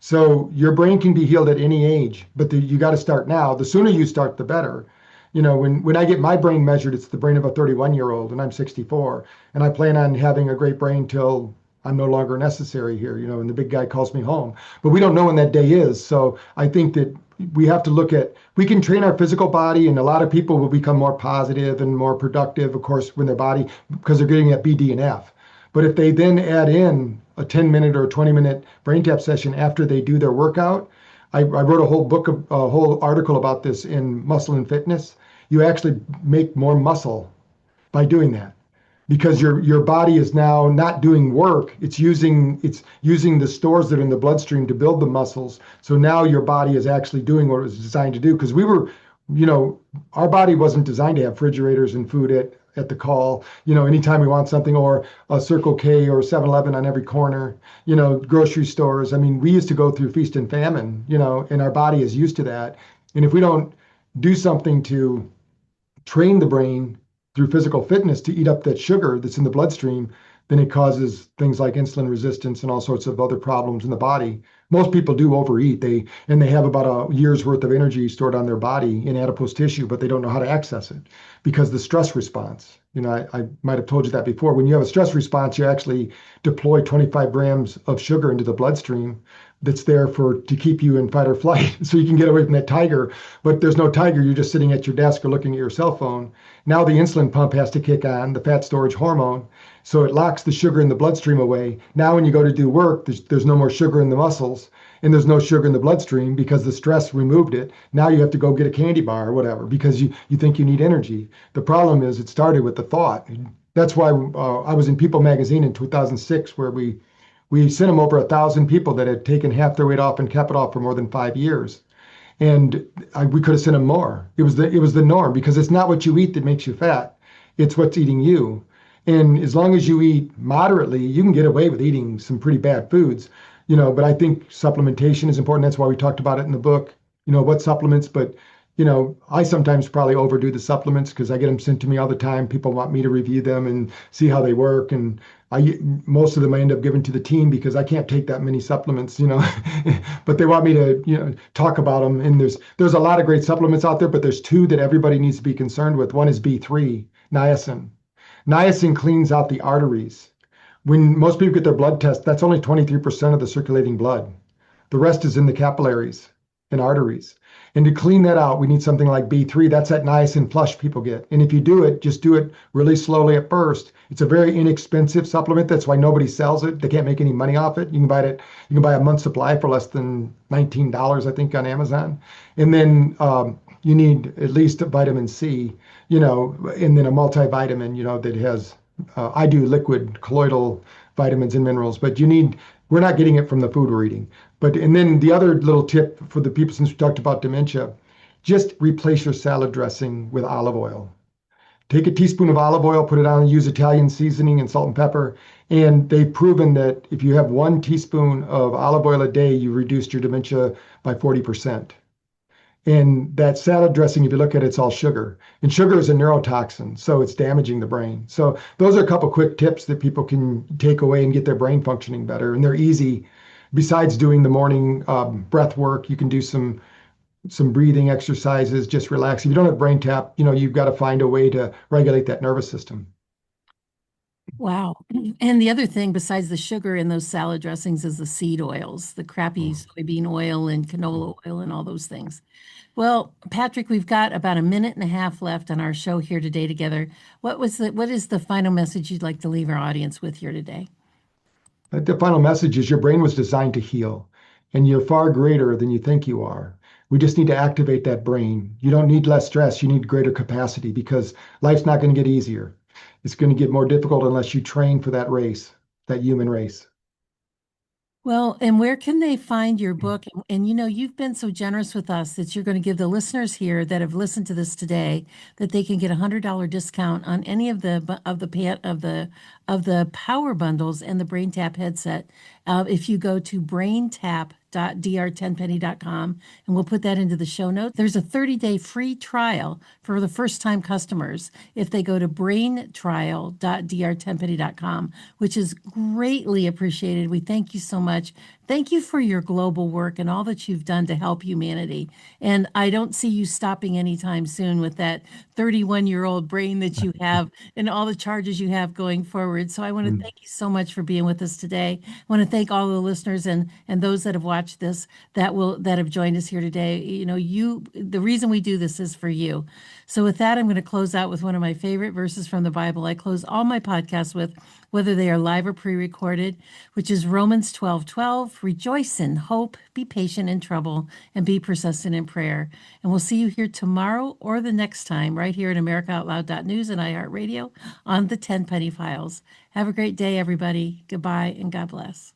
So your brain can be healed at any age, but you got to start now. The sooner you start, the better. When I get my brain measured, it's the brain of a 31-year-old, and I'm 64, and I plan on having a great brain till I'm no longer necessary here, and the big guy calls me home. But we don't know when that day is. So I think that we have to we can train our physical body, and a lot of people will become more positive and more productive, of course, when their body, because they're getting that BD and F. But if they then add in a 10-minute or 20-minute brain tap session after they do their workout, I wrote a whole article about this in Muscle and Fitness. You actually make more muscle by doing that, because your body is now not doing work. It's using the stores that are in the bloodstream to build the muscles. So now your body is actually doing what it was designed to do. Because our body wasn't designed to have refrigerators and food at the call, anytime we want something, or a Circle K or 7-Eleven on every corner, grocery stores. I mean, we used to go through feast and famine, and our body is used to that. And if we don't do something to train the brain through physical fitness to eat up that sugar that's in the bloodstream, then it causes things like insulin resistance and all sorts of other problems in the body. Most people do overeat. They have about a year's worth of energy stored on their body in adipose tissue, but they don't know how to access it because the stress response. I might have told you that before. When you have a stress response, you actually deploy 25 grams of sugar into the bloodstream that's there to keep you in fight or flight, so you can get away from that tiger. But there's no tiger. You're just sitting at your desk or looking at your cell phone. Now the insulin pump has to kick on, the fat storage hormone, so it locks the sugar in the bloodstream away. Now when you go to do work, there's no more sugar in the muscles, and there's no sugar in the bloodstream because the stress removed it. Now you have to go get a candy bar or whatever because you think you need energy. The problem is it started with the thought. That's why I was in People magazine in 2006, where we sent them over 1,000 people that had taken half their weight off and kept it off for more than 5 years. And we could have sent them more. It was the norm, because it's not what you eat that makes you fat. It's what's eating you. And as long as you eat moderately, you can get away with eating some pretty bad foods, but I think supplementation is important. That's why we talked about it in the book, what supplements, but I sometimes probably overdo the supplements because I get them sent to me all the time. People want me to review them and see how they work. And most of them I end up giving to the team because I can't take that many supplements, but they want me to, talk about them. And there's a lot of great supplements out there, but there's two that everybody needs to be concerned with. One is B3, niacin. Niacin cleans out the arteries. When most people get their blood test, that's only 23% of the circulating blood. The rest is in the capillaries. and arteries. And to clean that out, we need something like B3. That's that niacin flush people get. And if you do it, just do it really slowly at first. It's a very inexpensive supplement. That's why nobody sells it. They can't make any money off it. You can buy it. You can buy a month's supply for less than $19, I think, on Amazon. And then you need at least a vitamin C, and then a multivitamin, that has. I do liquid colloidal vitamins and minerals, but we're not getting it from the food we're eating. And then the other little tip for the people, since we talked about dementia, just replace your salad dressing with olive oil. Take a teaspoon of olive oil, put it on, use Italian seasoning and salt and pepper. And they've proven that if you have 1 teaspoon of olive oil a day, you reduced your dementia by 40%. And that salad dressing, if you look at it, it's all sugar. And sugar is a neurotoxin, so it's damaging the brain. So those are a couple quick tips that people can take away and get their brain functioning better. And they're easy. Besides doing the morning breath work, you can do some breathing exercises, just relax. If you don't have brain tap, you've got to find a way to regulate that nervous system. Wow. And the other thing besides the sugar in those salad dressings is the seed oils, the crappy soybean oil and canola oil and all those things. Well, Patrick, we've got about a minute and a half left on our show here today together. What is the final message you'd like to leave our audience with here today? The final message is your brain was designed to heal, and you're far greater than you think you are. We just need to activate that brain. You don't need less stress, you need greater capacity, because life's not going to get easier. It's going to get more difficult unless you train for that race, that human race. Well, and where can they find your book? And you've been so generous with us that you're going to give the listeners here that have listened to this today that they can get $100 discount on any of the power bundles and the Brain Tap headset. If you go to braintap.dr10penny.com, and we'll put that into the show notes. There's a 30-day free trial for the first-time customers if they go to braintrial.dr10penny.com, which is greatly appreciated. We thank you so much. Thank you for your global work and all that you've done to help humanity. And I don't see you stopping anytime soon with that 31-year-old brain that you have and all the charges you have going forward. So I want to thank you so much for being with us today. I want to thank all the listeners and those that have watched this that have joined us here today. The reason we do this is for you. So with that, I'm going to close out with one of my favorite verses from the Bible. I close all my podcasts with, whether they are live or pre-recorded, which is Romans 12:12. Rejoice in hope, be patient in trouble, and be persistent in prayer. And we'll see you here tomorrow or the next time right here at AmericaOutloud.news and iHeartRadio on the 10 Penny Files. Have a great day, everybody. Goodbye and God bless.